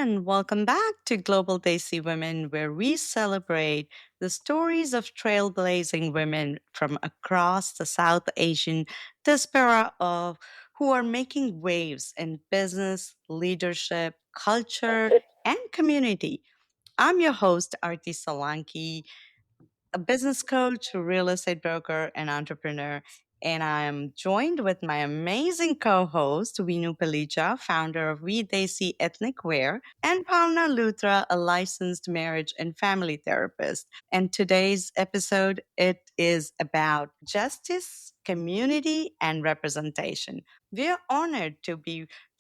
and welcome back to Global Desi Women, where we celebrate the stories of trailblazing women from across the South Asian diaspora of who are making waves in business, leadership, culture, and community. I'm your host, Arti Salanki, a business coach, real estate broker, and entrepreneur. And I am joined with my amazing co-host, Vinu Palicha, founder of We Desi Ethnic Wear, and Pauna Luthra, a licensed marriage and family therapist. And today's episode, it is about justice, community, and representation. We are honored to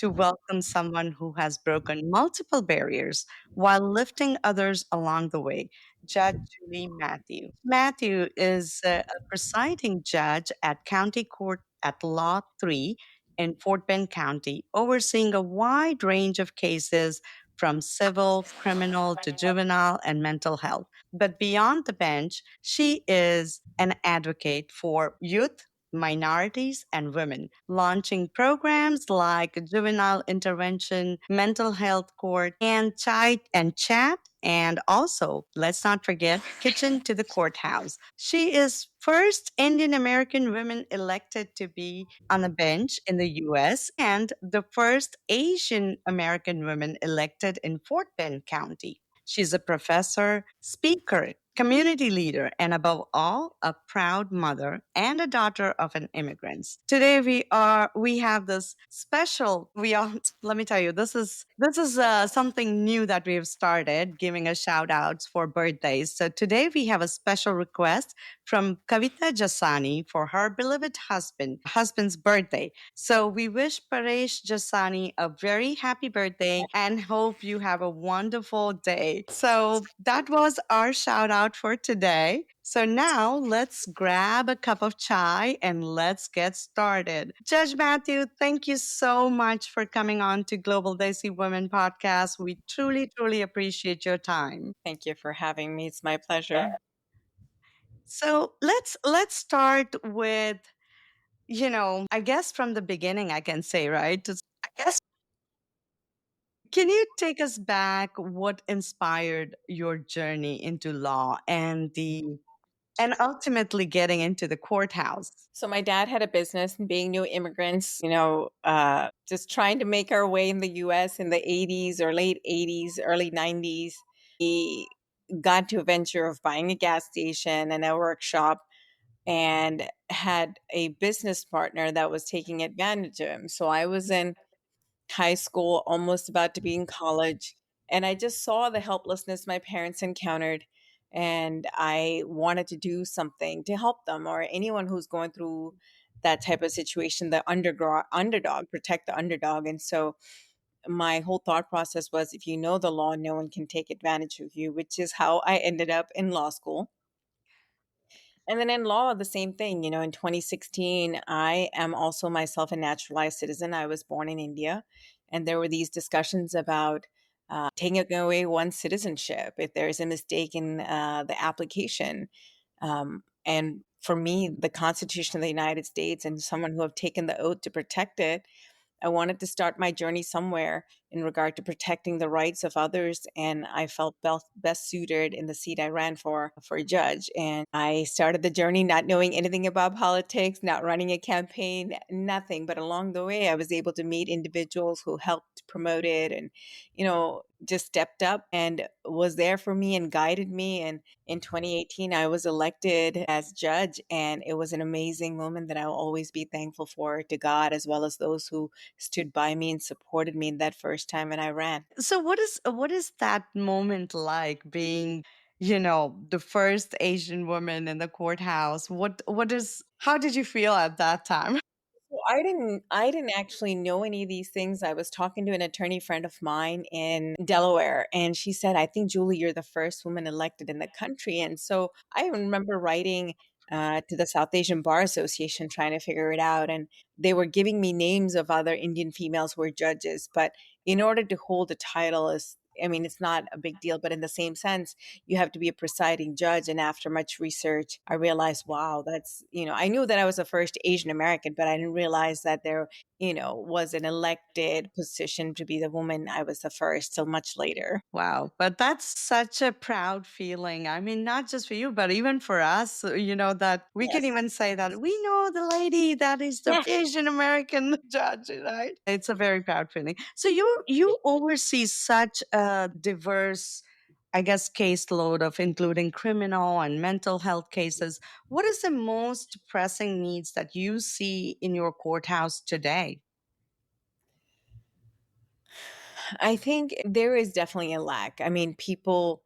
welcome someone who has broken multiple barriers while lifting others along the way. Judge Juli Mathew. Matthew is a presiding judge at County Court at Law 3 in Fort Bend County, overseeing a wide range of cases from civil, criminal to juvenile and mental health. But beyond the bench, she is an advocate for youth, minorities, and women, launching programs like Juvenile Intervention, Mental Health Court, and Child and Chat, and also, let's not forget, Kitchen to the Courthouse. She is first Indian American woman elected to be on a bench in the US and the first Asian American woman elected in Fort Bend County. She's a professor, speaker, community leader, and above all, a proud mother and a daughter of an immigrant. Today we have this special we are let me tell you, this is something new that we've started, giving a shout outs for birthdays. So today we have a special request from Kavita Jasani for her beloved husband's birthday. So we wish Paresh Jasani a very happy birthday and hope you have a wonderful day. So that was our shout out for today. So now let's grab a cup of chai and let's get started. Judge Matthew, thank you so much for coming on to Global Desi Women podcast. We truly, truly appreciate your time. Thank you for having me. It's my pleasure. So let's start with, I guess from the beginning I can say, right? I guess can you take us back what inspired your journey into law and ultimately getting into the courthouse? So, my dad had a business, and being new immigrants, just trying to make our way in the US in the 80s or late 80s, early 90s. We got to a venture of buying a gas station and a workshop and had a business partner that was taking advantage of him. So, I was in high school, almost about to be in college. And I just saw the helplessness my parents encountered. And I wanted to do something to help them or anyone who's going through that type of situation, the underdog, protect the underdog. And so my whole thought process was if you know the law, no one can take advantage of you, which is how I ended up in law school. And then in law, the same thing. In 2016, I am also myself a naturalized citizen. I was born in India. And there were these discussions about taking away one's citizenship if there is a mistake in the application. And for me, the Constitution of the United States and someone who have taken the oath to protect it, I wanted to start my journey somewhere in regard to protecting the rights of others. And I felt best suited in the seat I ran for a judge. And I started the journey not knowing anything about politics, not running a campaign, nothing. But along the way, I was able to meet individuals who helped promote it and, just stepped up and was there for me and guided me. And in 2018, I was elected as judge. And it was an amazing moment that I'll always be thankful for to God, as well as those who stood by me and supported me in that first time when I ran. So what is that moment like being, the first Asian woman in the courthouse? What is how did you feel at that time? Well, I didn't actually know any of these things. I was talking to an attorney friend of mine in Delaware, and she said, "I think, Julie, you're the first woman elected in the country." And so I remember writing to the South Asian Bar Association trying to figure it out, and they were giving me names of other Indian females who were judges. But in order to hold a title is I mean, it's not a big deal, but in the same sense, you have to be a presiding judge. And after much research, I realized, wow, I knew that I was the first Asian American, but I didn't realize that there was an elected position to be the woman. I was the first till much later. Wow. But that's such a proud feeling. I mean, not just for you, but even for us, that we can Yes. even say that we know the lady that is the Yeah. Asian American judge, right? It's a very proud feeling. So you oversee such a diverse, I guess, caseload of including criminal and mental health cases. What is the most pressing needs that you see in your courthouse today? I think there is definitely a lack. I mean, people,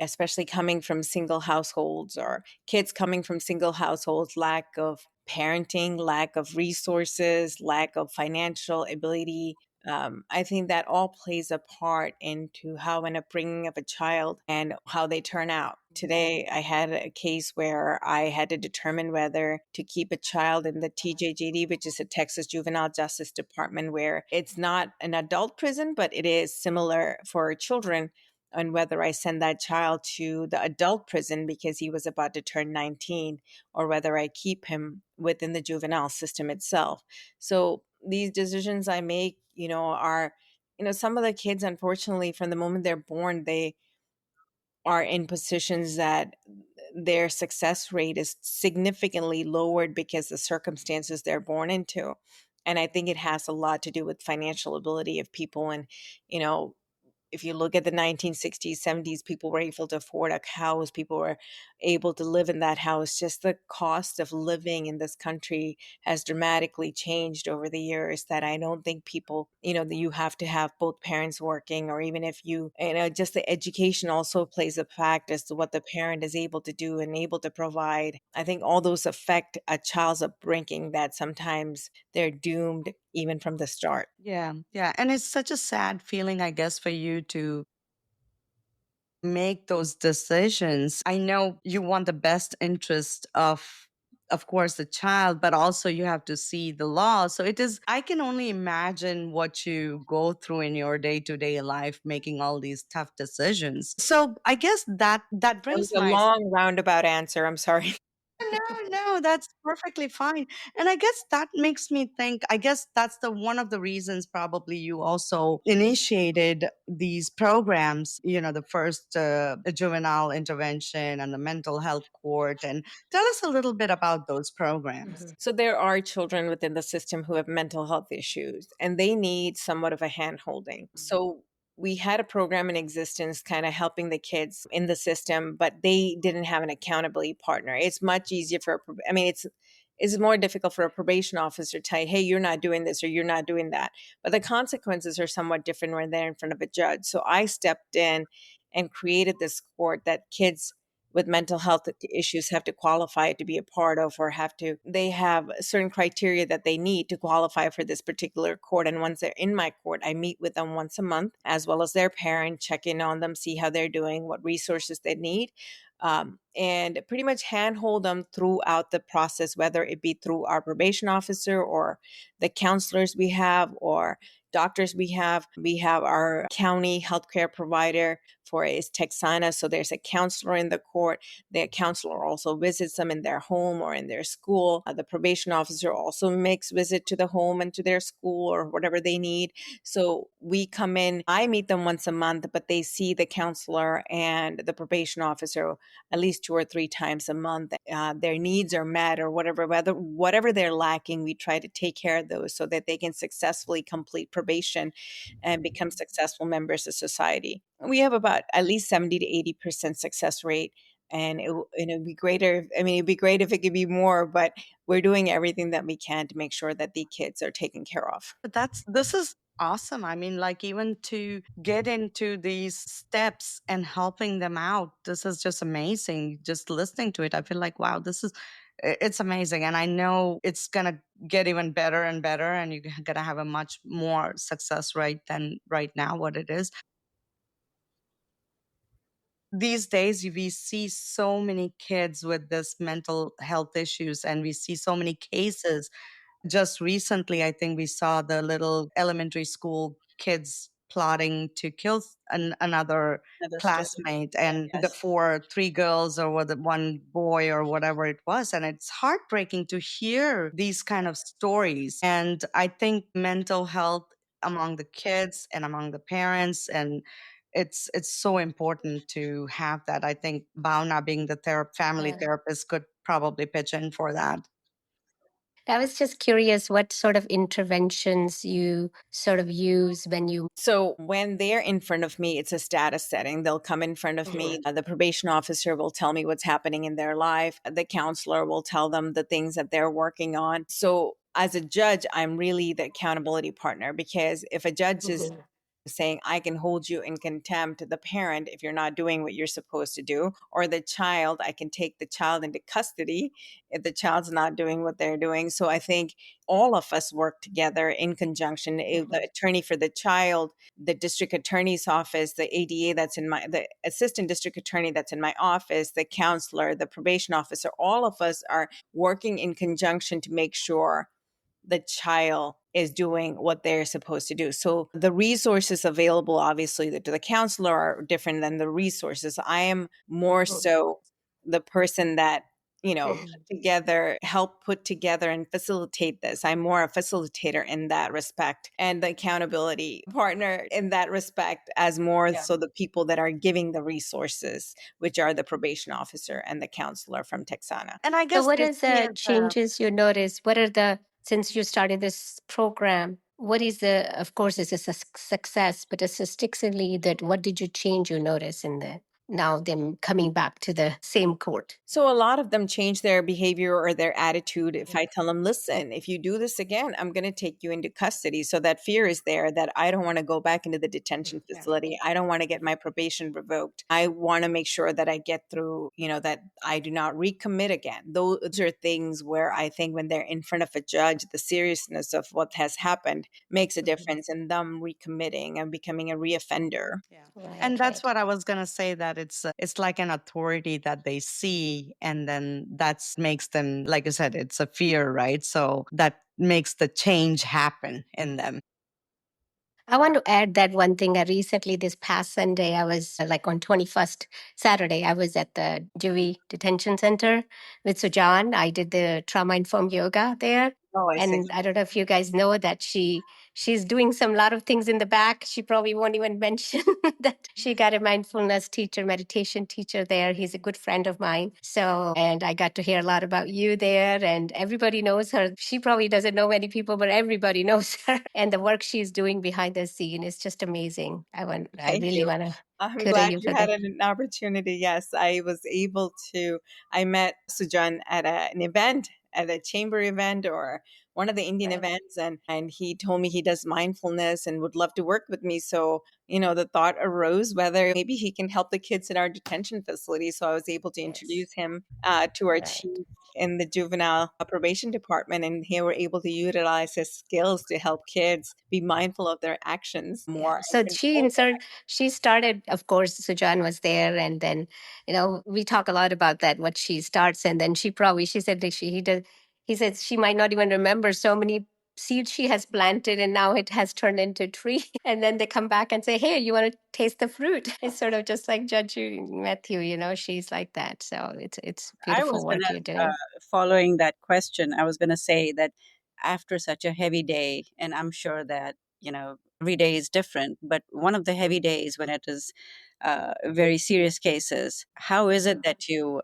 especially coming from single households or kids coming from single households, lack of parenting, lack of resources, lack of financial ability. I think that all plays a part into how an upbringing of a child and how they turn out. Today, I had a case where I had to determine whether to keep a child in the TJJD, which is the Texas Juvenile Justice Department, where it's not an adult prison, but it is similar for children, and whether I send that child to the adult prison because he was about to turn 19, or whether I keep him within the juvenile system itself. So these decisions I make, are, some of the kids, unfortunately, from the moment they're born, they are in positions that their success rate is significantly lowered because the circumstances they're born into. And I think it has a lot to do with financial ability of people. And, you know, if you look at the 1960s, 70s, people were able to afford a house, people were able to live in that house. Just the cost of living in this country has dramatically changed over the years, that I don't think people, that you have to have both parents working, or even if just the education also plays a fact as to what the parent is able to do and able to provide. I think all those affect a child's upbringing, that sometimes they're doomed even from the start. Yeah, yeah. And it's such a sad feeling, I guess, for you to make those decisions. I know you want the best interest of course, the child, but also you have to see the law. So it is, I can only imagine what you go through in your day-to-day life making all these tough decisions. So I guess that That was brings a my long roundabout answer, I'm sorry. no, that's perfectly fine. And I guess that makes me think, I guess that's the one of the reasons probably you also initiated these programs, the first juvenile intervention and the mental health court. And tell us a little bit about those programs. So there are children within the system who have mental health issues, and they need somewhat of a hand holding. So we had a program in existence kind of helping the kids in the system, but they didn't have an accountability partner. It's much easier for I mean, it's more difficult for a probation officer to tell you, hey, you're not doing this or you're not doing that. But the consequences are somewhat different when they're in front of a judge. So I stepped in and created this court that kids with mental health issues have to qualify to be a part of, or they have certain criteria that they need to qualify for this particular court. And once they're in my court, I meet with them once a month, as well as their parent, check in on them, see how they're doing, what resources they need, and pretty much handhold them throughout the process, whether it be through our probation officer or the counselors we have or doctors we have. We have our county healthcare provider for is Texana. So there's a counselor in the court. The counselor also visits them in their home or in their school. The probation officer also makes visit to the home and to their school or whatever they need. So we come in, I meet them once a month, but they see the counselor and the probation officer at least 2 or 3 times a month. Their needs are met or whatever they're lacking, we try to take care of those so that they can successfully complete probation and become successful members of society. We have about at least 70 to 80% success rate. And it'd be greater. I mean, it'd be great if it could be more, but we're doing everything that we can to make sure that the kids are taken care of. But this is awesome. I mean, like, even to get into these steps and helping them out, this is just amazing. Just listening to it, I feel like, wow, it's amazing. And I know it's gonna get even better and better, and you're gonna have a much more success rate than right now what it is. These days we see so many kids with this mental health issues, and we see so many cases. Just recently, I think we saw the little elementary school kids plotting to kill another Another student. classmate, and the Yes. three girls or the one boy or whatever it was. And it's heartbreaking to hear these kind of stories. And I think mental health among the kids and among the parents, and it's so important to have that. I think Bauna, being the family Yeah. therapist, could probably pitch in for that. I was just curious what sort of interventions you sort of use when you. So when they're in front of me, it's a status setting. They'll come in front of me. Mhm. The probation officer will tell me what's happening in their life. The counselor will tell them the things that they're working on. So as a judge, I'm really the accountability partner, because if a judge is Mhm. saying, I can hold you in contempt, the parent, if you're not doing what you're supposed to do, or the child, I can take the child into custody if the child's not doing what they're doing. So I think all of us work together in conjunction. The Mhm. attorney for the child, the district attorney's office, the ADA that's in the assistant district attorney that's in my office, the counselor, the probation officer, all of us are working in conjunction to make sure the child is doing what they're supposed to do. So the resources available, obviously, to the counselor are different than the resources. I am more Mhm. so the person that, Mhm. together, help put together and facilitate this. I'm more a facilitator in that respect, and the accountability partner in that respect, as more Yeah. so the people that are giving the resources, which are the probation officer and the counselor from Texana. And I So, guess what this are here, the changes you notice? What are the, since you started this program, what is the, of course, it's a success, but statistically, that what did you change you notice in the now them coming back to the same court? So a lot of them change their behavior or their attitude if Yeah. I tell them, listen, if you do this again, I'm going to take you into custody. So that fear is there that I don't want to go back into the detention Yeah. facility. I don't want to get my probation revoked. I want to make sure that I get through, that I do not recommit again. Those are things where I think when they're in front of a judge, the seriousness of what has happened makes a Mhm. difference in them recommitting and becoming a reoffender. yeah. And Right, that's right. what I was gonna say, that it's like an authority that they see, and then that's makes them, like I said, it's a fear, right? So that makes the change happen in them. I want to add that one thing. I recently, this past Sunday, I was like on 21st Saturday, I was at the Dewey Detention Center with Sujan. I did the trauma informed yoga there. Oh, I see. And I don't know if you guys know that she's doing some lot of things in the back. She probably won't even mention that she got a mindfulness teacher, meditation teacher there. He's a good friend of mine. So, and I got to hear a lot about you there, and everybody knows her. She probably doesn't know many people, but everybody knows her. And the work she's doing behind the scene is just amazing. I Thank really you. want to I'm kudos glad you you for had that. an opportunity. Yes, I met Sujan at an event, at a chamber event or one of the Indian Right. events, and he told me he does mindfulness and would love to work with me. So, the thought arose whether maybe he can help the kids in our detention facility. So I was able to Yes. introduce him to our Right. chief in the juvenile probation department, and he were able to utilize his skills to help kids be mindful of their actions Yeah. more and So control. she started, of course, Sujan was there. And then, we talk a lot about that, what she starts. And then she said that he said she might not even remember so many seeds she has planted and now it has turned into a tree. And then they come back and say, hey, you want to taste the fruit? It's sort of just like Judge Matthew, she's like that. So it's I beautiful was work gonna, you're doing. following that question, I was gonna say that after such a heavy day, and I'm sure that, every day is different, but one of the heavy days when it is very serious cases, how is it that you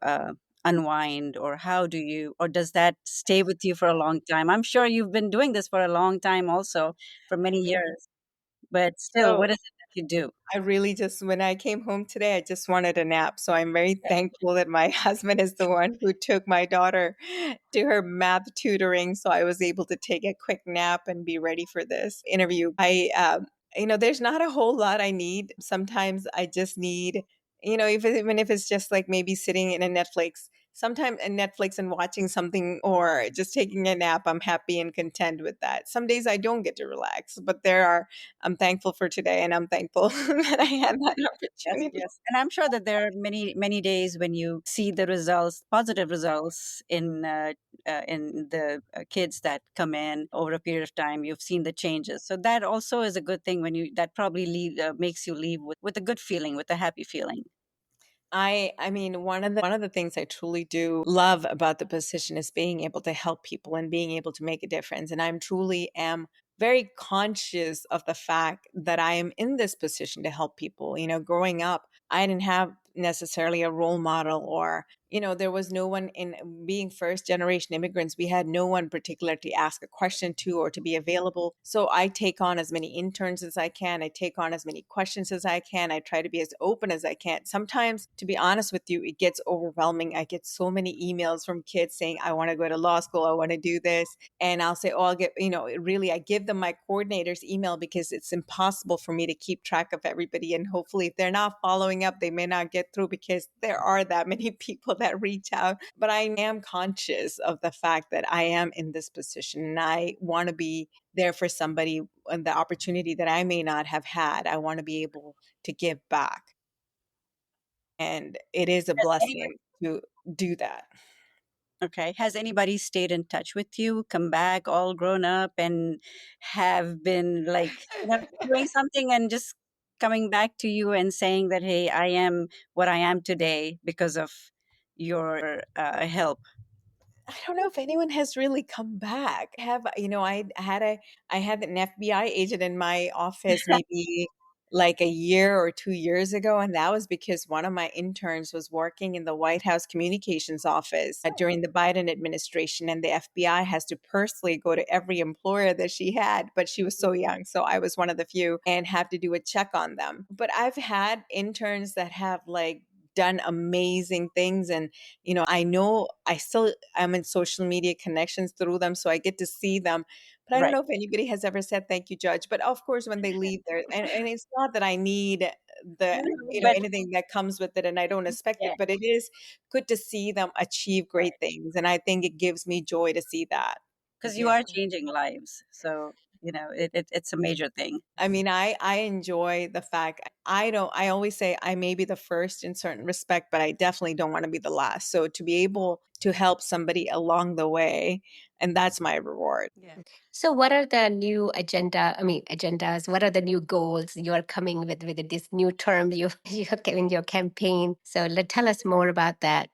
unwind, or how do you, or does that stay with you for a long time? I'm sure you've been doing this for a long time also, for many years, but still, So what is it that you do? I really just, when I came home today, I just wanted a nap. So I'm very Yeah. thankful that my husband is the one who took my daughter to her math tutoring. So I was able to take a quick nap and be ready for this interview. There's not a whole lot I need. Sometimes I just need, even if it's just like maybe sitting in a Netflix sometimes in Netflix and watching something or just taking a nap, I'm happy and content with that. Some days I don't get to relax, but I'm thankful for today and I'm thankful that I had that Yes, opportunity. yes. And I'm sure that there are many, many days when you see the results, positive results in the kids that come in over a period of time. You've seen the changes. So that also is a good thing when that probably makes you leave with a good feeling, with a happy feeling. I mean, one of the things I truly do love about the position is being able to help people and being able to make a difference. And I'm truly am very conscious of the fact that I am in this position to help people. Growing up, I didn't have necessarily a role model, or there was no one. In being first generation immigrants, we had no one particular to ask a question to or to be available. So I take on as many interns as I can. I take on as many questions as I can. I try to be as open as I can. Sometimes, to be honest with you, it gets overwhelming. I get so many emails from kids saying, I want to go to law school, I want to do this. And I'll say, oh, I'll get, really, I give them my coordinator's email because it's impossible for me to keep track of everybody. And hopefully, if they're not following up, they may not get through because there are that many people that reach out. But I am conscious of the fact that I am in this position and I want to be there for somebody and the opportunity that I may not have had. I want to be able to give back. And it is a Has anybody, blessing to do that. okay, has anybody stayed in touch with you, come back all grown up, and have been like, doing something and just coming back to you and saying that, hey, I am what I am today because of your help? I don't know if anyone has really come back. I had an FBI agent in my office maybe like a year or 2 years ago, and that was because one of my interns was working in the White House communications office during the Biden administration, and the FBI has to personally go to every employer that she had, but she was so young, so I was one of the few and have to do a check on them. But I've had interns that have like done amazing things, and I know I still am in social media connections through them, so I get to see them. But I don't Right. know if anybody has ever said thank you, Judge. But of course, when they leave there, and it's not that I need the No, but anything that comes with it, and I don't expect yeah, it, but it is good to see them achieve great right. things, and I think it gives me joy to see that. Because you Yeah. are changing lives. So, it's a major thing. I mean, I enjoy the fact I always say I may be the first in certain respect, but I definitely don't want to be the last. So to be able to help somebody along the way, and that's my reward. Yeah. So, what are the new agendas? What are the new goals you are coming with this new term you're giving your campaign? So, tell us more about that.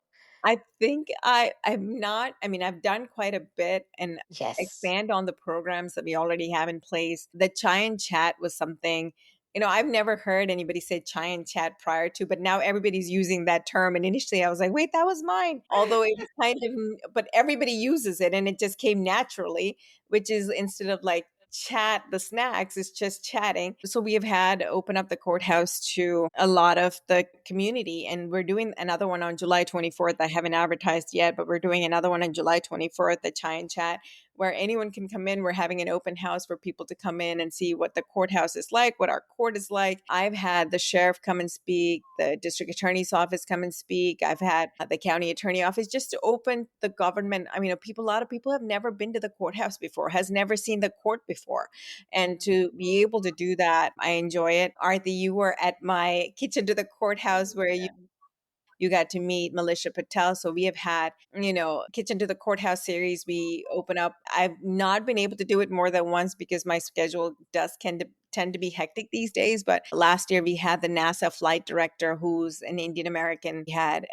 I think I'm not, I mean, I've done quite a bit and Yes. expand on the programs that we already have in place. The chai and chat was something, I've never heard anybody say chai and chat prior to, but now everybody's using that term. And initially I was like, wait, that was mine. Although it was kind of, but everybody uses it and it just came naturally, which is instead of like chat the snacks, it's just chatting. So we have had open up the courthouse to a lot of the community, and we're doing another one on July 24th. I haven't advertised yet, but we're doing another one on July 24th, the chai and chat, where anyone can come in. We're having an open house for people to come in and see what the courthouse is like, what our court is like. I've had the sheriff come and speak, the district attorney's office come and speak. I've had the county attorney office, just to open the government. I mean, a lot of people have never been to the courthouse before, has never seen the court before. And to be able to do that, I enjoy it. Arthi, you were at my Kitchen to the Courthouse where you got to meet Militia Patel. So we have had, Kitchen to the Courthouse series. We open up. I've not been able to do it more than once because my schedule does tend to be hectic these days. But last year we had the NASA flight director who's an Indian American. We had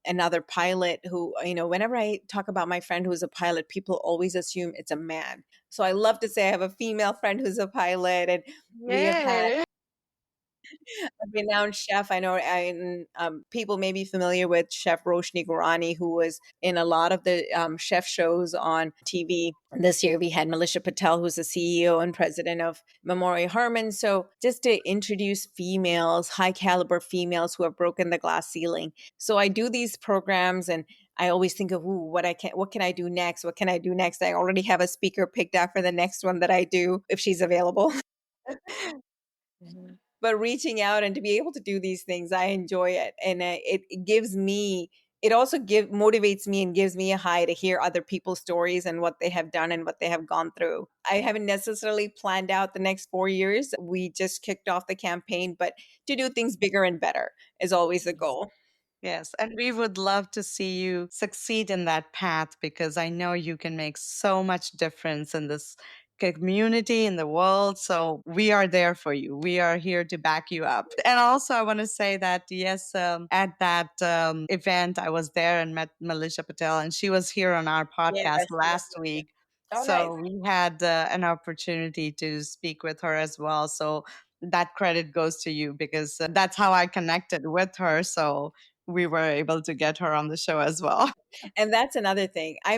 another pilot who, whenever I talk about my friend who's a pilot, people always assume it's a man. So I love to say I have a female friend who's a pilot, and we have had Yay. a renowned chef. I know people may be familiar with Chef Roshni Gurani, who was in a lot of the chef shows on TV. This year we had Militia Patel, who's the CEO and president of Memorial Herman. So just to introduce females, high caliber females who have broken the glass ceiling. So I do these programs, and I always think of, what can I do next? What can I do next? I already have a speaker picked out for the next one that I do if she's available. But reaching out and to be able to do these things, I enjoy it. And it gives me it also motivates me and gives me a high to hear other people's stories and what they have done and what they have gone through. I haven't necessarily planned out the next 4 years. We just kicked off the campaign, but to do things bigger and better is always the goal. Yes, and we would love to see you succeed in that path because I know you can make so much difference in this community, in the world. So we are there for you. We are here to back you up. And also, I want to say that, yes, at that event, I was there and met Melisha Patel, and she was here on our Yes, podcast yes. last week. Oh, nice. So we had an opportunity to speak with her as well. So that credit goes to you because that's how I connected with her. So we were able to get her on the show as well. And that's another thing. I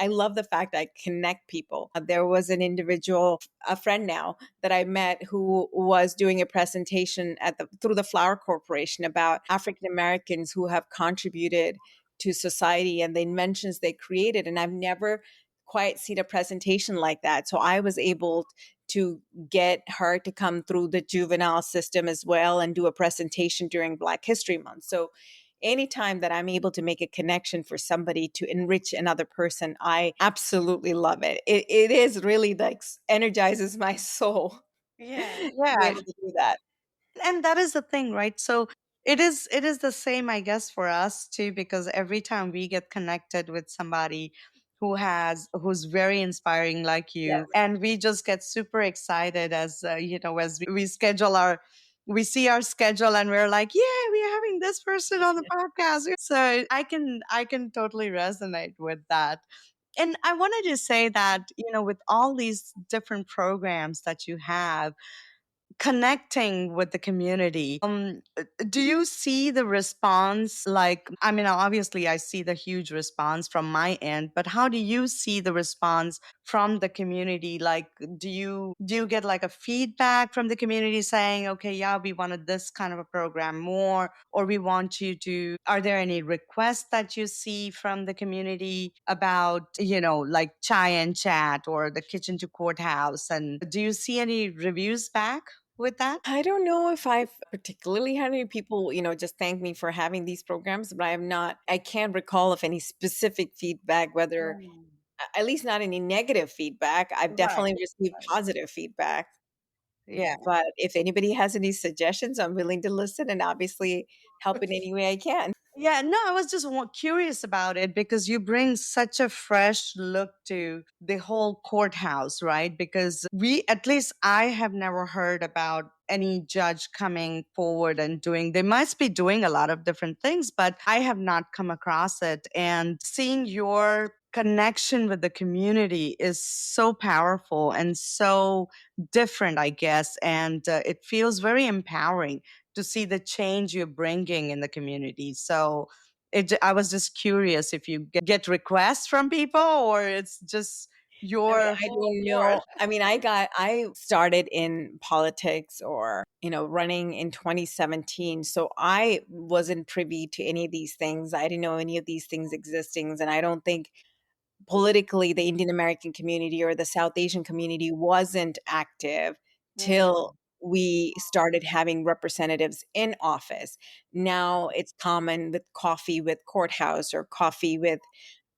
love the fact I connect people. There was an individual, a friend now that I met who was doing a presentation through the Flower Corporation about African Americans who have contributed to society and the inventions they created. And I've never quite seen a presentation like that. So I was able to get her to come through the juvenile system as well and do a presentation during Black History Month. So anytime that I'm able to make a connection for somebody to enrich another person, I absolutely love it. It is really like energizes my soul Yeah, to be yeah. able to do that. And that is the thing, right? So it is the same, I guess, for us too, because every time we get connected with somebody who's very inspiring like Yes. you, and we just get super excited as as we schedule our we see our schedule and we're like, yeah, we're having this person on the podcast. So I can totally resonate with that. And I wanted to say that, with all these different programs that you have, connecting with the community, do you see the response? Like, I mean, obviously I see the huge response from my end, but how do you see the response from the community? Like, do you get like a feedback from the community saying, okay, yeah, we wanted this kind of a program more, or we want you to, are there any requests that you see from the community about, like chai and chat or the kitchen to courthouse? And do you see any reviews back with that? I don't know if I've particularly had any people, just thank me for having these programs, but I can't recall of any specific feedback, whether, Mm. at least not any negative feedback. I've Right. definitely received Right. positive feedback. Yeah. But if anybody has any suggestions, I'm willing to listen and obviously help in any way I can. Yeah, no, I was just curious about it because you bring such a fresh look to the whole courthouse, right? Because at least I have never heard about any judge coming forward and they must be doing a lot of different things, but I have not come across it. And seeing your connection with the community is so powerful and so different, I guess. And it feels very empowering to see the change you're bringing in the community. So I was just curious if you get requests from people or it's just I mean, your I whole don't core. know. I mean, I started in politics or, running in 2017. So I wasn't privy to any of these things. I didn't know any of these things existing. And I don't think politically the Indian American community or the South Asian community wasn't active till Mm. we started having representatives in office. Now it's common with coffee with Courthouse or coffee with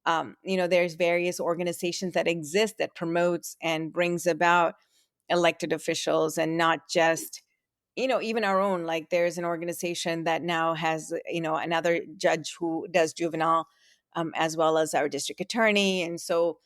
there's various organizations that exist that promotes and brings about elected officials and not just even our own. Like there's an organization that now has another judge who does juvenile, as well as our district attorney. And so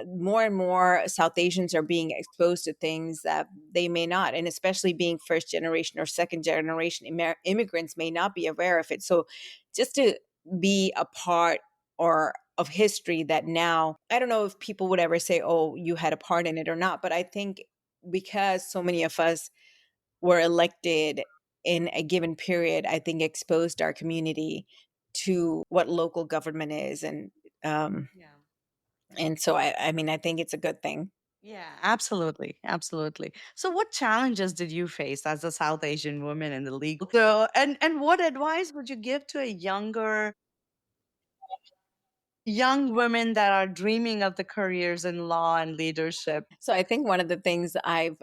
more and more South Asians are being exposed to things that they may not, and especially being first generation or second generation immigrants may not be aware of it. So just to be a part or of history that now, I don't know if people would ever say, oh, you had a part in it or not, but I think because so many of us were elected in a given period, I think exposed our community to what local government is. Um, Yeah. and so I mean, I think it's a good thing. Yeah, absolutely. Absolutely. So what challenges did you face as a South Asian woman in the legal? So and what advice would you give to a young women that are dreaming of the careers in law and leadership? So I think one of the things I've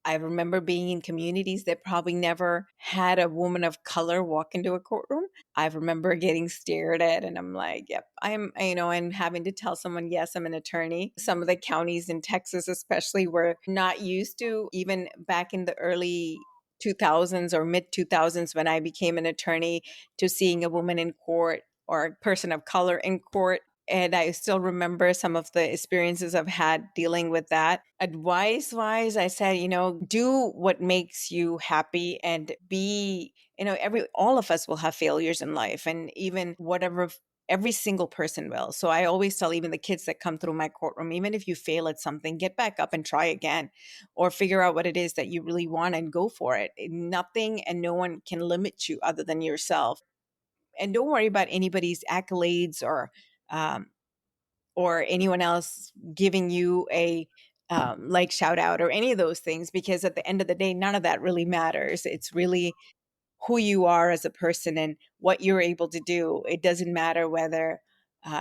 I remember being in communities that probably never had a woman of color walk into a courtroom. I remember getting stared at, and I'm like, yep, and having to tell someone, yes, I'm an attorney. Some of the counties in Texas, especially, were not used to, even back in the early 2000s or mid 2000s when I became an attorney, to seeing a woman in court or a person of color in court. And I still remember some of the experiences I've had dealing with that. Advice wise, I said, do what makes you happy and be, all of us will have failures in life, and even whatever, every single person will. So I always tell even the kids that come through my courtroom, even if you fail at something, get back up and try again, or figure out what it is that you really want and go for it. Nothing and no one can limit you other than yourself. And don't worry about anybody's accolades um, or anyone else giving you a like shout out or any of those things, because at the end of the day, none of that really matters. It's really who you are as a person and what you're able to do. It doesn't matter whether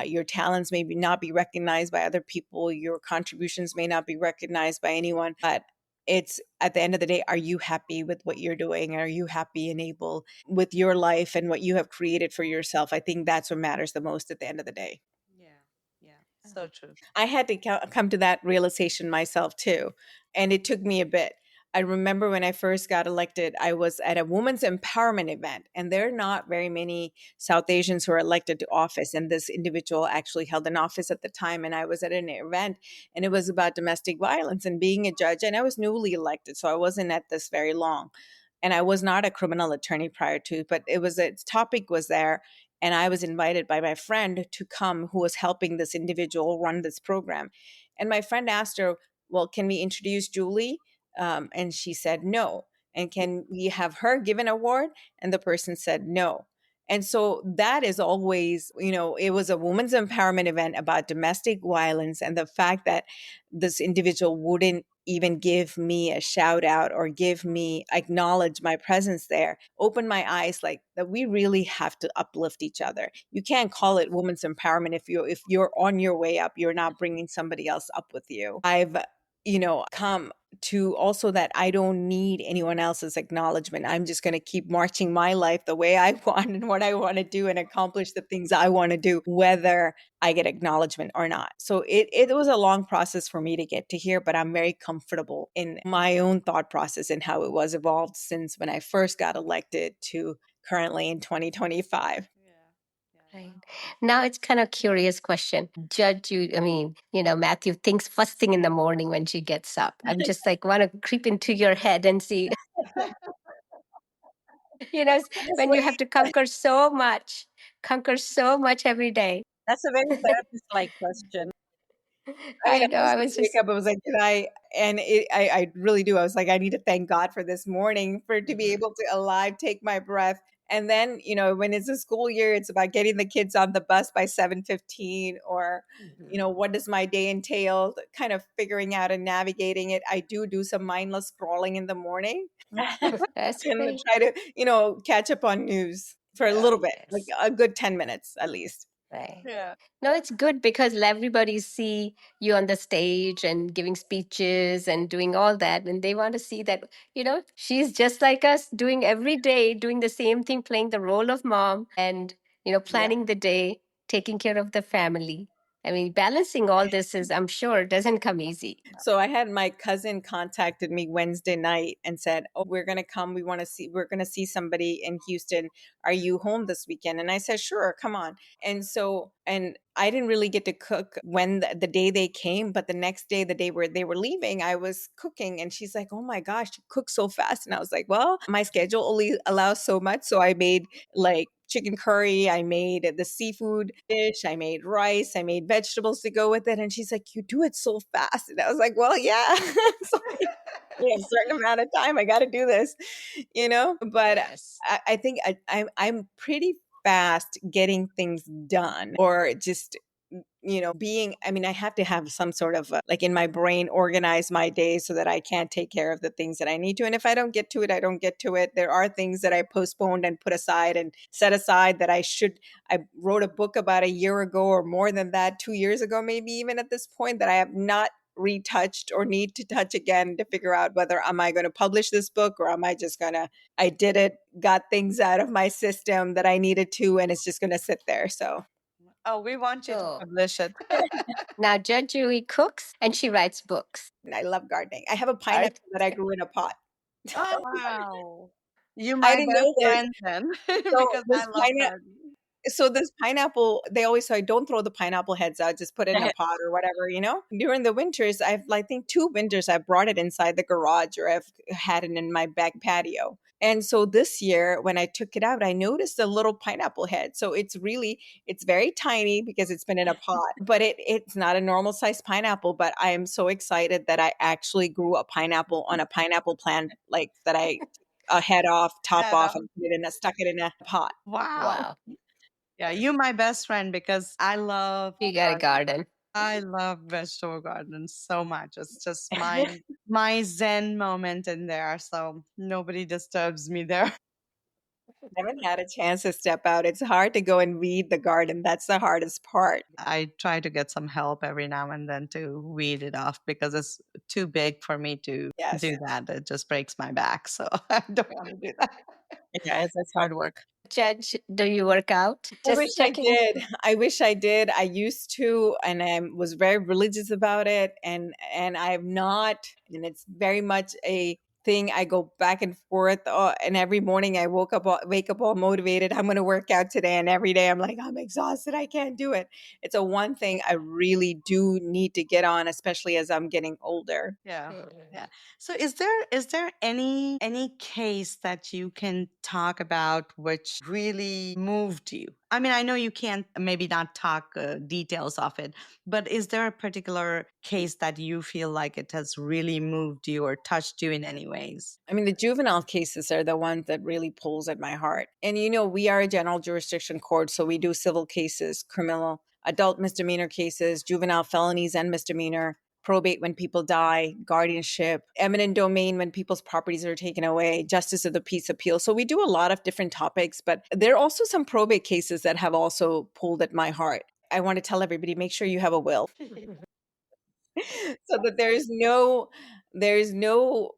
your talents may not be recognized by other people, your contributions may not be recognized by anyone, but it's at the end of the day, are you happy with what you're doing? Are you happy and able with your life and what you have created for yourself? I think that's what matters the most at the end of the day. Yeah, yeah, so true. I had to come to that realization myself too. And it took me a bit. I remember when I first got elected, I was at a women's empowerment event, and there are not very many South Asians who are elected to office. And this individual actually held an office at the time. And I was at an event, and it was about domestic violence and being a judge. And I was newly elected, so I wasn't at this very long. And I was not a criminal attorney prior to, but its topic was there, and I was invited by my friend to come, who was helping this individual run this program. And my friend asked her, well, can we introduce Julie? And she said no. And can we have her give an award? And the person said no. And so that is always, it was a women's empowerment event about domestic violence, and the fact that this individual wouldn't even give me a shout out or acknowledge my presence there opened my eyes, like that we really have to uplift each other. You can't call it women's empowerment if you're on your way up, you're not bringing somebody else up with you. I've come to also that I don't need anyone else's acknowledgement. I'm just going to keep marching my life the way I want and what I want to do and accomplish the things I want to do, whether I get acknowledgement or not. So it was a long process for me to get to here, but I'm very comfortable in my own thought process and how it was evolved since when I first got elected to currently in 2025. Right. Now it's kind of curious question. Judge you, I mean, Matthew thinks first thing in the morning when she gets up. I'm just like want to creep into your head and see, Just when you have to conquer so much every day. That's a very therapist-like question. I mean, I I know. just I was wake just up. I was like, "Can I?" And I really do. I was like, I need to thank God for this morning, for to be able to alive, take my breath, and then when it's a school year, it's about getting the kids on the bus by 7:15, or what does my day entail? Kind of figuring out and navigating it. I do some mindless scrolling in the morning, that's and great. try to catch up on news for a little bit, like Yes. a good 10 minutes at least. Right. Yeah. No, it's good because everybody see you on the stage and giving speeches and doing all that, and they want to see that she's just like us, doing every day, doing the same thing, playing the role of mom, and Yeah. planning the day, taking care of the family. I mean, balancing all this is, I'm sure, doesn't come easy. So I had my cousin contacted me Wednesday night and said, "Oh, we're going to come. We're going to see somebody in Houston. Are you home this weekend?" And I said, "Sure, come on." And I didn't really get to cook when the day they came, but the next day, the day where they were leaving, I was cooking, and she's like, "Oh my gosh, you cook so fast." And I was like, "Well, my schedule only allows so much." So I made like chicken curry, I made the seafood dish, I made rice, I made vegetables to go with it. And she's like, "You do it so fast." And I was like, "Well, yeah." So in a certain amount of time, I got to do this, But Yes. I think I'm pretty fast getting things done, or just being, I mean, I have to have some sort of like in my brain organize my day so that I can take care of the things that I need to. And if I don't get to it, I don't get to it. There are things that I postponed and put aside and set aside that I wrote a book about a year ago, or more than that, 2 years ago, maybe even at this point, that I have not retouched or need to touch again to figure out whether am I going to publish this book or am I just going to I did it, got things out of my system that I needed to, and it's just going to sit there. So Oh, we want you to So publish it. now Judge Julie cooks and she writes books. I love gardening. I have a Art. pineapple that I grew in a pot. Oh, wow. You I my didn't best know this. friend then, So because I this love pineapple gardening. so this pineapple, they always say, don't throw the pineapple heads out, just put it in a pot or whatever, you know? During the winters, I think 2 winters, I brought it inside the garage or I've had it in my back patio. And so this year, when I took it out, I noticed a little pineapple head. So it's very tiny because it's been in a pot, but it's not a normal sized pineapple. But I am so excited that I actually grew a pineapple on a pineapple plant, like that I a head off, top Head off, off. and stuck it in a pot. Wow. Wow. Yeah, you my best friend because I love You got a garden. I love vegetable gardens so much. It's just my zen moment in there. So nobody disturbs me there. Haven't had a chance to step out. It's hard to go and weed the garden. That's the hardest part. I try to get some help every now and then to weed it off because it's too big for me to Yes. do that. It just breaks my back. So I don't want to do that. Yeah, it's hard work. Judge, do you work out? I wish Just I checking. did. I wish I did. I used to, and I was very religious about it, and I have not. And it's very much a thing. I go back and forth, and every morning I wake up all motivated. I'm going to work out today, and every day I'm like, I'm exhausted. I can't do it. It's a one thing I really do need to get on, especially as I'm getting older. Yeah. Mm. Yeah. So is there any case that you can talk about which really moved you? I mean, I know you can't maybe not talk details of it, but is there a particular case that you feel like it has really moved you or touched you in any ways? I mean, the juvenile cases are the ones that really pulls at my heart. And we are a general jurisdiction court, so we do civil cases, criminal, adult misdemeanor cases, juvenile felonies and misdemeanor, probate when people die, guardianship, eminent domain when people's properties are taken away, justice of the peace appeal. So we do a lot of different topics, but there are also some probate cases that have also pulled at my heart. I want to tell everybody, make sure you have a will so that there's no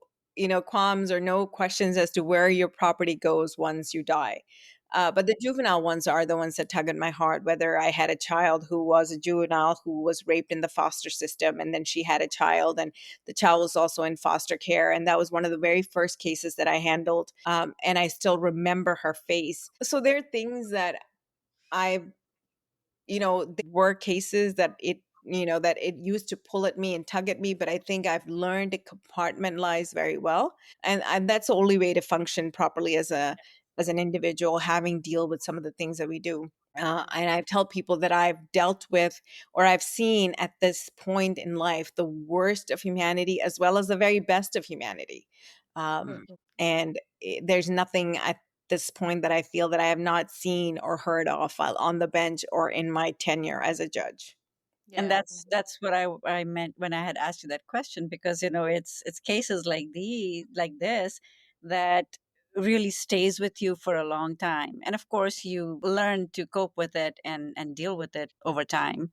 qualms or no questions as to where your property goes once you die. But the juvenile ones are the ones that tug at my heart, whether I had a child who was a juvenile who was raped in the foster system, and then she had a child, and the child was also in foster care, and that was one of the very first cases that I handled, and I still remember her face. So there are things that I've there were cases that it used to pull at me and tug at me, but I think I've learned to compartmentalize very well, and that's the only way to function properly as an individual, having deal with some of the things that we do. And I tell people that I've dealt with or I've seen at this point in life the worst of humanity as well as the very best of humanity. And there's nothing at this point that I feel that I have not seen or heard of while on the bench or in my tenure as a judge. And Yeah. that's what I meant when I had asked you that question, because it's cases like this that really stays with you for a long time, and of course you learn to cope with it and deal with it over time.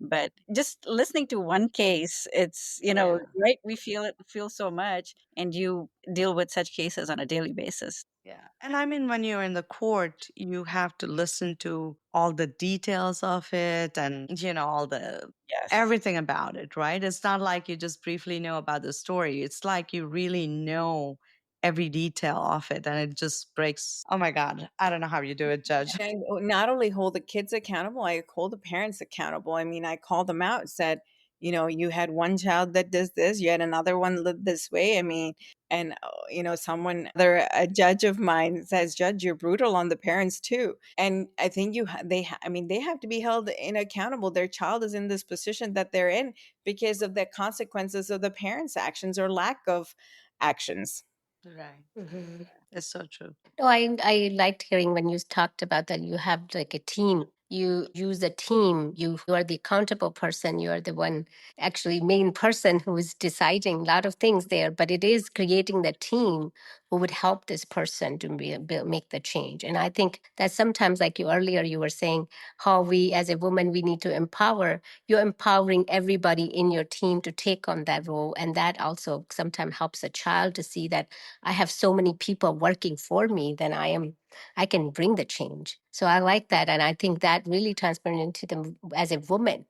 But just listening to one case, it's Yeah. right, we feel so much, and you deal with such cases on a daily basis. Yeah. And I mean, when you're in the court, you have to listen to all the details of it and, all the Yes. everything about it, right? It's not like you just briefly know about the story. It's like you really know every detail of it. And it just breaks. Oh my God. I don't know how you do it, Judge. And I not only hold the kids accountable, I hold the parents accountable. I mean, I called them out, said, you had one child that does this, you had another one live this way. I mean, and a judge of mine says, Judge, you're brutal on the parents too. And I think they have to be held in accountable. Their child is in this position that they're in because of the consequences of the parents' actions or lack of actions. Right. Mhm. It's so true. No, I liked hearing when you talked about that you have like a team. You use a team. You are the accountable person. You are the one actually main person who is deciding a lot of things there. But it is creating the team who would help this person to make the change. And I think that sometimes, like you earlier, you were saying how we as a woman, we need to empower. You're empowering everybody in your team to take on that role. And that also sometimes helps a child to see that I have so many people working for me, then I can bring the change. So I like that. And I think that really transferred into them as a woman,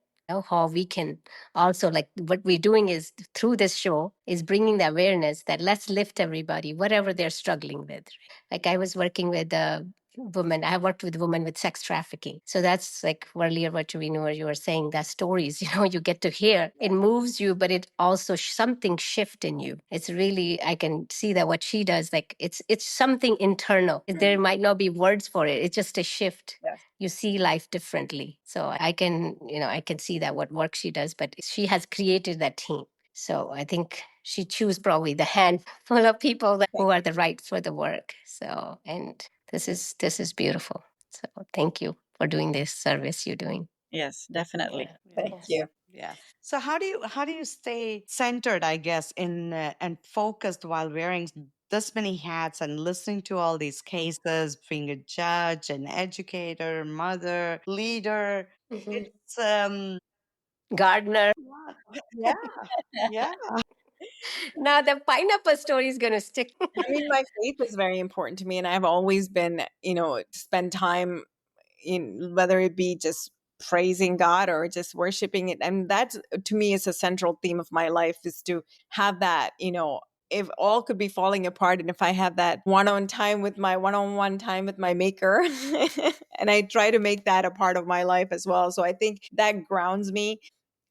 how we can also, like what we're doing is through this show is bringing the awareness that let's lift everybody, whatever they're struggling with. Like I was working with women. I worked with women with sex trafficking. So that's like earlier what you know, you were saying, that stories, you get to hear. It moves you, but it also something shift in you. It's really, I can see that what she does, like it's something internal. There might not be words for it. It's just a shift. Yes. You see life differently. So I can see that what work she does, but she has created that team. So I think she choose probably the handful of people who are the right for the work. So, and this is beautiful. So thank you for doing this service you're doing. Yes, definitely. Yeah. Thank Yes. you. Yeah. So how do you stay centered, I guess, in and focused while wearing this many hats and listening to all these cases, being a judge, an educator, mother, leader? Mhm. It's Gardener. yeah, yeah. Now the pineapple story is going to stick. I mean, my faith is very important to me, and I've always been, spend time in, whether it be just praising God or just worshiping it. And that to me is a central theme of my life, is to have that, if all could be falling apart and if I have that one-on-one time with my maker, and I try to make that a part of my life as well. So I think that grounds me.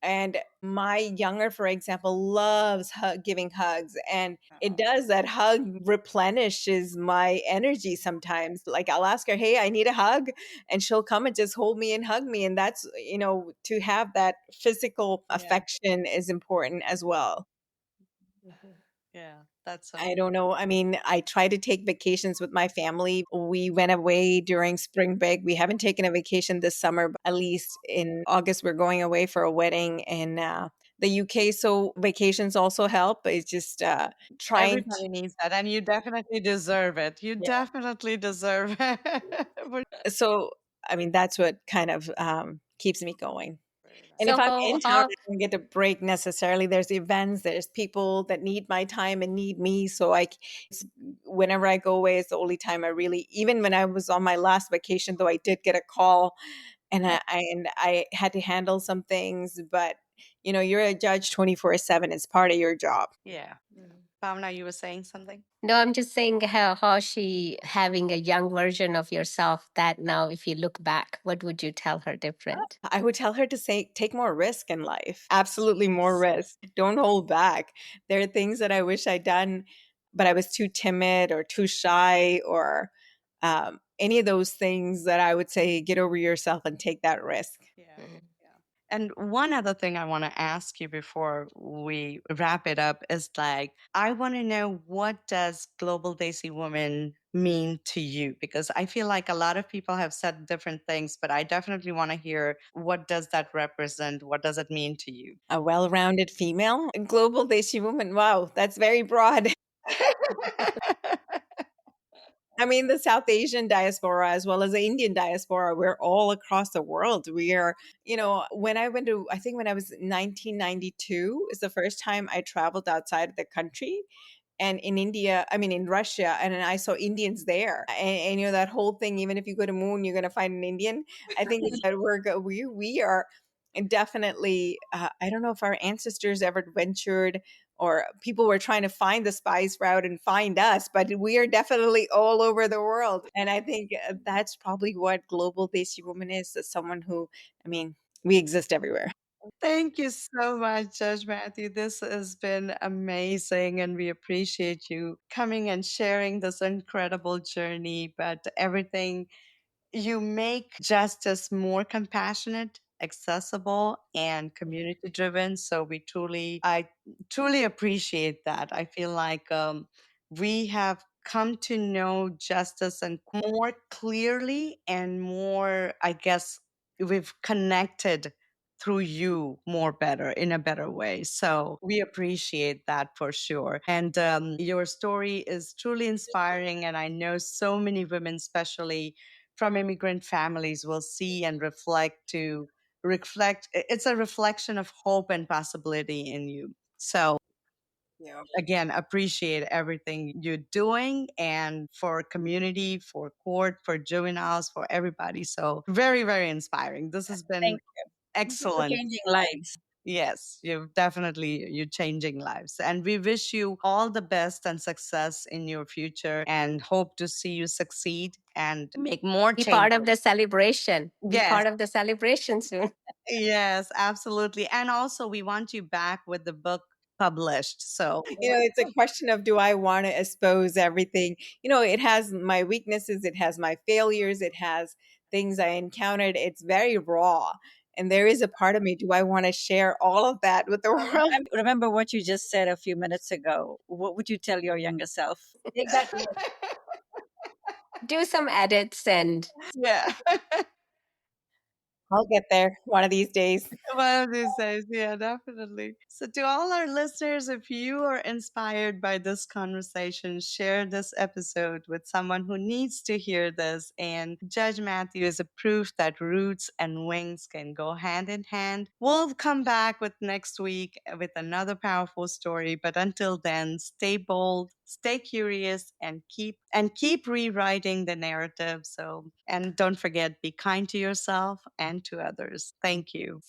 And my younger, for example, loves giving hugs, and it does, that hug replenishes my energy sometimes. Like I'll ask her, hey, I need a hug, and she'll come and just hold me and hug me. And that's, to have that physical Yeah. affection is important as well. Mhm. Yeah, that's so I don't know. I mean, I try to take vacations with my family. We went away during spring break. We haven't taken a vacation this summer, but at least in August, we're going away for a wedding in the UK. So vacations also help. It's just trying to, everybody needs that, and you definitely deserve it. You yeah. definitely deserve it. So, I mean, that's what kind of keeps me going. Very And nice. if So I'm how in town, I don't get a break necessarily. There's events, there's people that need my time and need me. So whenever I go away, it's the only time I really, even when I was on my last vacation, though I did get a call, and I had to handle some things, but you're a judge 24/7. It's part of your job. Yeah. Pamela, you were saying something? No, I'm just saying how she having a young version of yourself that now, if you look back, what would you tell her different? I would tell her to say, take more risk in life. Absolutely more risk. Don't hold back. There are things that I wish I'd done, but I was too timid or too shy, or any of those things that I would say, get over yourself and take that risk. Yeah. Mhm. Yeah. And one other thing I want to ask you before we wrap it up is like, I want to know, what does Global Desi Woman mean to you? Because I feel like a lot of people have said different things, but I definitely want to hear, what does that represent? What does it mean to you? A well rounded female, a global Desi woman. Wow, that's very broad. I mean, the South Asian diaspora as well as the Indian diaspora, we're all across the world. We are, when I went to, I think when I was 1992 is the first time I traveled outside of the country. And in India, I mean, in Russia, and then I saw Indians there. And that whole thing, even if you go to moon, you're going to find an Indian. I think that we are definitely, I don't know if our ancestors ever ventured, or people were trying to find the spice route and find us, but we are definitely all over the world. And I think that's probably what Global Desi Woman is someone who, I mean, we exist everywhere. Thank you so much, Judge Matthew. This has been amazing, and we appreciate you coming and sharing this incredible journey. But everything, you make justice more compassionate, accessible, and community driven. So I truly appreciate that. I feel like we have come to know justice and more clearly, and more, I guess, we've connected through you more better in a better way. So we appreciate that for sure. And your story is truly inspiring. And I know so many women, especially from immigrant families, will see and reflect. It's a reflection of hope and possibility in you. So Yeah. again, appreciate everything you're doing and for community, for court, for juveniles, for everybody. So very, very inspiring. This has been Thank you. Thank you for excellent. changing lives. Yes, you're changing lives. And we wish you all the best and success in your future and hope to see you succeed and make more Be part changes. of the celebration. Be Yes, part of the celebration soon. yes, absolutely. And also we want you back with the book published. So It's a question of, do I want to expose everything? It has my weaknesses, it has my failures, it has things I encountered. It's very raw. And there is a part of me, do I want to share all of that with the world? Remember what you just said a few minutes ago. What would you tell your younger self? Take that. Do some edits and yeah. I'll get there one of these days. One of these days, yeah, definitely. So, to all our listeners, if you are inspired by this conversation, share this episode with someone who needs to hear this. And Judge Matthew is a proof that roots and wings can go hand in hand. We'll come back with next week with another powerful story. But until then, stay bold, stay curious, and keep rewriting the narrative. So, and don't forget, be kind to yourself and to others. Thank you.